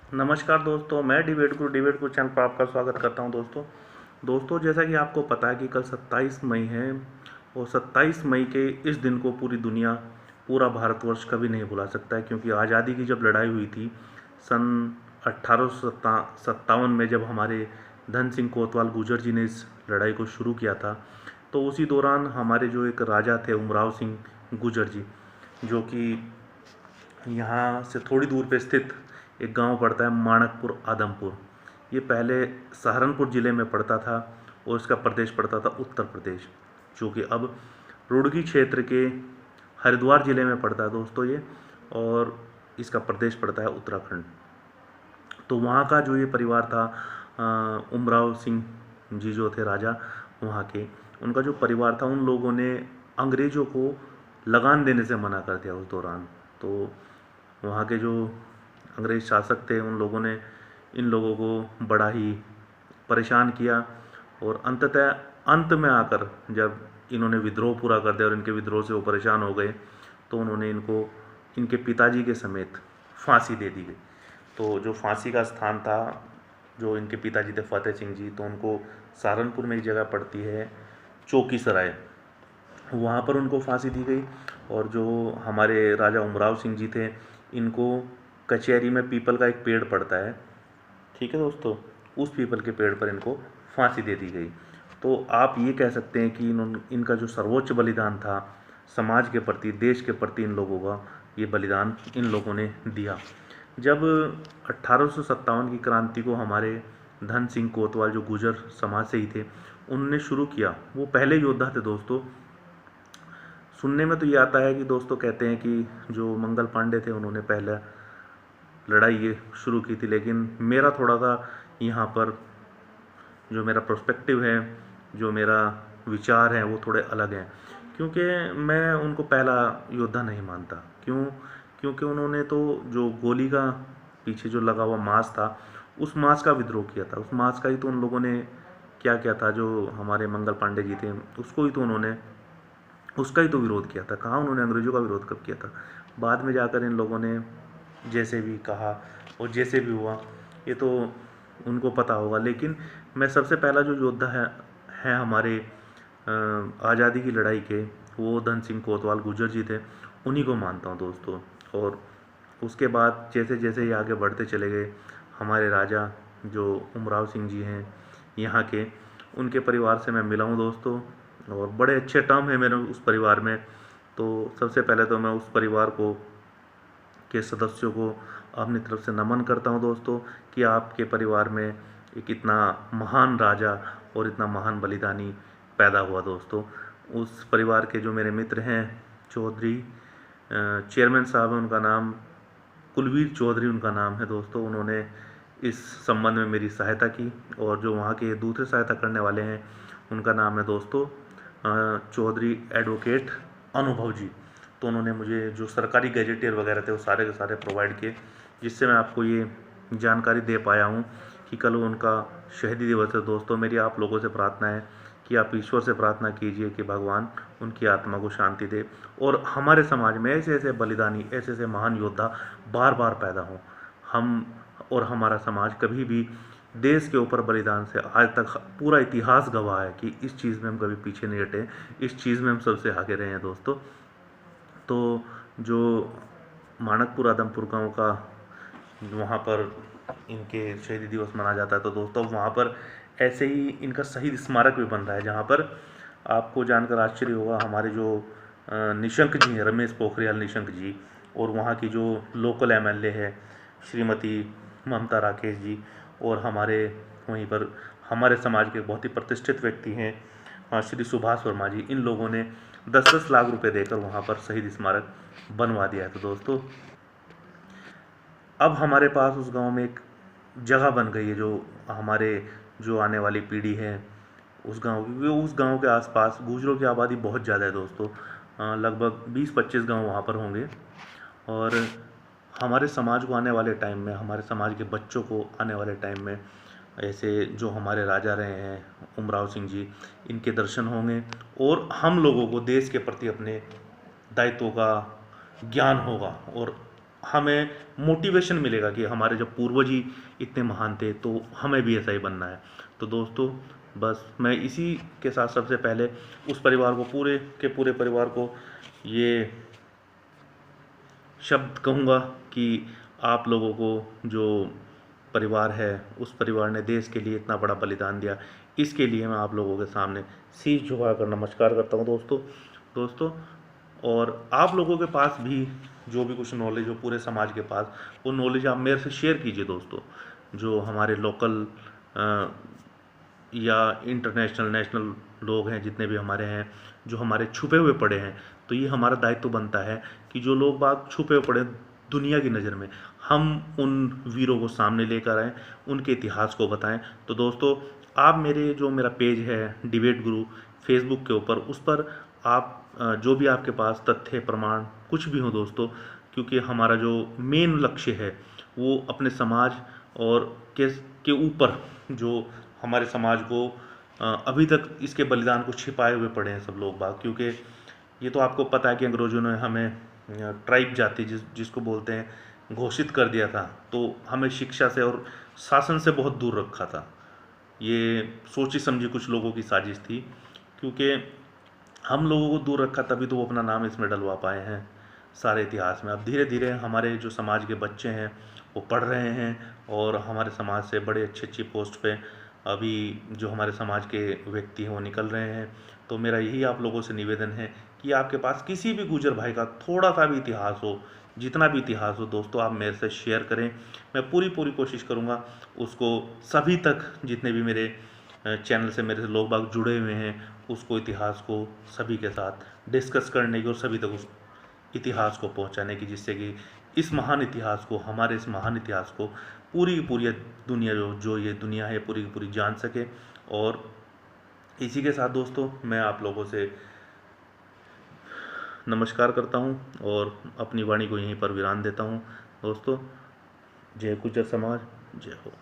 नमस्कार दोस्तों, मैं डिबेट गुरु चैनल पर आपका स्वागत करता हूं। दोस्तों जैसा कि आपको पता है कि कल 27 मई है और 27 मई के इस दिन को पूरी दुनिया, पूरा भारतवर्ष कभी नहीं भुला सकता है, क्योंकि आज़ादी की जब लड़ाई हुई थी सन 1857 में, जब हमारे धन सिंह कोतवाल गुर्जर जी ने इस लड़ाई को शुरू किया था, तो उसी दौरान हमारे जो एक राजा थे उमराव सिंह गुर्जर जी, जो कि यहाँ से थोड़ी दूर पे स्थित एक गांव पड़ता है माणकपुर आदमपुर। ये पहले सहारनपुर ज़िले में पड़ता था और इसका प्रदेश पड़ता था उत्तर प्रदेश, जो कि अब रुड़की क्षेत्र के हरिद्वार ज़िले में पड़ता है दोस्तों ये, और इसका प्रदेश पड़ता है उत्तराखंड। तो वहाँ का जो ये परिवार था, उमराव सिंह जी जो थे राजा वहाँ के, उनका जो परिवार था, उन लोगों ने अंग्रेज़ों को लगान देने से मना कर दिया उस दौरान। तो वहाँ के जो अंग्रेज़ शासक थे उन लोगों ने इन लोगों को बड़ा ही परेशान किया, और अंततः अंत में आकर जब इन्होंने विद्रोह पूरा कर दिया और इनके विद्रोह से वो परेशान हो गए, तो उन्होंने इनको इनके पिताजी के समेत फांसी दे दी गई। तो जो फांसी का स्थान था, जो इनके पिताजी थे फतेह सिंह जी, तो उनको सहारनपुर में एक जगह पड़ती है चौकी सराय, वहाँ पर उनको फांसी दी गई। और जो हमारे राजा उमराव सिंह जी थे, इनको कचहरी में पीपल का एक पेड़ पड़ता है, ठीक है दोस्तों, उस पीपल के पेड़ पर इनको फांसी दे दी गई। तो आप ये कह सकते हैं कि इनका जो सर्वोच्च बलिदान था समाज के प्रति, देश के प्रति, इन लोगों का ये बलिदान इन लोगों ने दिया। जब 1857 की क्रांति को हमारे धन सिंह कोतवाल, जो गुर्जर समाज से ही थे, उनने शुरू किया, वो पहले योद्धा थे दोस्तों। सुनने में तो ये आता है कि दोस्तों कहते हैं कि जो मंगल पांडे थे उन्होंने पहले लड़ाई ये शुरू की थी, लेकिन मेरा थोड़ा सा यहाँ पर जो मेरा पर्सपेक्टिव है, जो मेरा विचार है, वो थोड़े अलग हैं। क्योंकि मैं उनको पहला योद्धा नहीं मानता। क्यों? क्योंकि उन्होंने तो जो गोली का पीछे जो लगा हुआ मांस था, उस मांस का विद्रोह किया था। उस मांस का ही तो उन लोगों ने क्या किया था, जो हमारे मंगल पांडे जी थे उसको ही तो उन्होंने, उसका ही तो विरोध किया था। कहाँ उन्होंने अंग्रेज़ों का विरोध कब किया था? बाद में जाकर इन लोगों ने जैसे भी कहा और जैसे भी हुआ, ये तो उनको पता होगा। लेकिन मैं सबसे पहला जो योद्धा है हमारे आज़ादी की लड़ाई के, वो धन सिंह कोतवाल गुर्जर जी थे, उन्हीं को मानता हूँ दोस्तों। और उसके बाद जैसे जैसे ये आगे बढ़ते चले गए, हमारे राजा जो उमराव सिंह जी हैं यहाँ के, उनके परिवार से मैं मिला हूँ दोस्तों, और बड़े अच्छे टर्म हैं मेरे उस परिवार में। तो सबसे पहले तो मैं उस परिवार को, के सदस्यों को अपनी तरफ से नमन करता हूं दोस्तों, कि आपके परिवार में एक इतना महान राजा और इतना महान बलिदानी पैदा हुआ दोस्तों। उस परिवार के जो मेरे मित्र हैं, चौधरी चेयरमैन साहब हैं, उनका नाम कुलवीर चौधरी उनका नाम है दोस्तों। उन्होंने इस संबंध में मेरी सहायता की, और जो वहाँ के दूसरे सहायता करने वाले हैं उनका नाम है दोस्तों चौधरी एडवोकेट अनुभव जी। तो उन्होंने मुझे जो सरकारी गैजेटियर वगैरह थे वो सारे के सारे प्रोवाइड किए, जिससे मैं आपको ये जानकारी दे पाया हूँ कि कल उनका शहीदी दिवस है दोस्तों। मेरी आप लोगों से प्रार्थना है कि आप ईश्वर से प्रार्थना कीजिए कि भगवान उनकी आत्मा को शांति दे, और हमारे समाज में ऐसे ऐसे बलिदानी, ऐसे ऐसे महान योद्धा बार बार पैदा हों। हम और हमारा समाज कभी भी देश के ऊपर बलिदान से, आज तक पूरा इतिहास गवाह है कि इस चीज़ में हम कभी पीछे नहीं हटे, इस चीज़ में हम सबसे आगे रहे हैं दोस्तों। तो जो माणकपुर आदमपुर गांव का, वहाँ पर इनके शहीदी दिवस मनाया जाता है, तो दोस्तों वहाँ पर ऐसे ही इनका शहीद स्मारक भी बन रहा है, जहाँ पर आपको जानकर आश्चर्य होगा, हमारे जो निशंक जी हैं, रमेश पोखरियाल निशंक जी, और वहाँ की जो लोकल एमएलए है श्रीमती ममता राकेश जी, और हमारे वहीं पर हमारे समाज के बहुत ही प्रतिष्ठित व्यक्ति हैं श्री सुभाष वर्मा जी, इन लोगों ने 10-10 लाख रुपए देकर वहाँ पर शहीद स्मारक बनवा दिया है। तो दोस्तों अब हमारे पास उस गांव में एक जगह बन गई है, जो हमारे जो आने वाली पीढ़ी है उस गांव की, उस गांव के आसपास गुर्जरों की आबादी बहुत ज़्यादा है दोस्तों। लगभग 20-25 गांव वहाँ पर होंगे, और हमारे समाज को आने वाले टाइम में, हमारे समाज के बच्चों को आने वाले टाइम में, ऐसे जो हमारे राजा रहे हैं उमराव सिंह जी, इनके दर्शन होंगे, और हम लोगों को देश के प्रति अपने दायित्वों का ज्ञान होगा, और हमें मोटिवेशन मिलेगा कि हमारे जब पूर्वज ही इतने महान थे तो हमें भी ऐसा ही बनना है। तो दोस्तों बस मैं इसी के साथ सबसे पहले उस परिवार को, पूरे के पूरे परिवार को ये शब्द कहूँगा कि आप लोगों को जो परिवार है, उस परिवार ने देश के लिए इतना बड़ा बलिदान दिया, इसके लिए मैं आप लोगों के सामने शीश झुकाकर नमस्कार करता हूँ दोस्तों। और आप लोगों के पास भी जो भी कुछ नॉलेज हो पूरे समाज के पास, वो नॉलेज आप मेरे से शेयर कीजिए दोस्तों। जो हमारे लोकल या इंटरनेशनल, नेशनल लोग हैं, जितने भी हमारे हैं, जो हमारे छुपे हुए पड़े हैं, तो ये हमारा दायित्व बनता है कि जो लोग बाग छुपे हुए पड़े दुनिया की नज़र में, हम उन वीरों को सामने लेकर आएँ, उनके इतिहास को बताएं। तो दोस्तों आप मेरा पेज है डिबेट गुरु फेसबुक के ऊपर, उस पर आप जो भी आपके पास तथ्य प्रमाण कुछ भी हो दोस्तों, क्योंकि हमारा जो मेन लक्ष्य है वो अपने समाज और के ऊपर जो हमारे समाज को अभी तक इसके बलिदान को छिपाए हुए पड़े हैं सब लोग बाग। क्योंकि ये तो आपको पता है कि अंग्रेजों ने हमें ट्राइब जाति जिसको बोलते हैं घोषित कर दिया था, तो हमें शिक्षा से और शासन से बहुत दूर रखा था। ये सोची समझी कुछ लोगों की साजिश थी, क्योंकि हम लोगों को दूर रखा तभी तो वो अपना नाम इसमें डलवा पाए हैं सारे इतिहास में। अब धीरे धीरे हमारे जो समाज के बच्चे हैं वो पढ़ रहे हैं और हमारे समाज से बड़े अच्छी पोस्ट पे अभी जो हमारे समाज के व्यक्ति हैं वो निकल रहे हैं। तो मेरा यही आप लोगों से निवेदन है कि आपके पास किसी भी गुजर भाई का थोड़ा सा भी इतिहास हो, जितना भी इतिहास हो दोस्तों, आप मेरे से शेयर करें। मैं पूरी कोशिश करूँगा उसको सभी तक, जितने भी मेरे चैनल से मेरे से लोग बाग जुड़े हुए हैं, उसको इतिहास को सभी के साथ डिस्कस करने की और सभी तक उस इतिहास को पहुंचाने की, जिससे कि इस महान इतिहास को, हमारे इस महान इतिहास को पूरी की पूरी दुनिया, जो ये दुनिया है पूरी की पूरी जान सके। और इसी के साथ दोस्तों मैं आप लोगों से नमस्कार करता हूं और अपनी वाणी को यहीं पर विराम देता हूं दोस्तों। जय गुजर समाज, जय हो।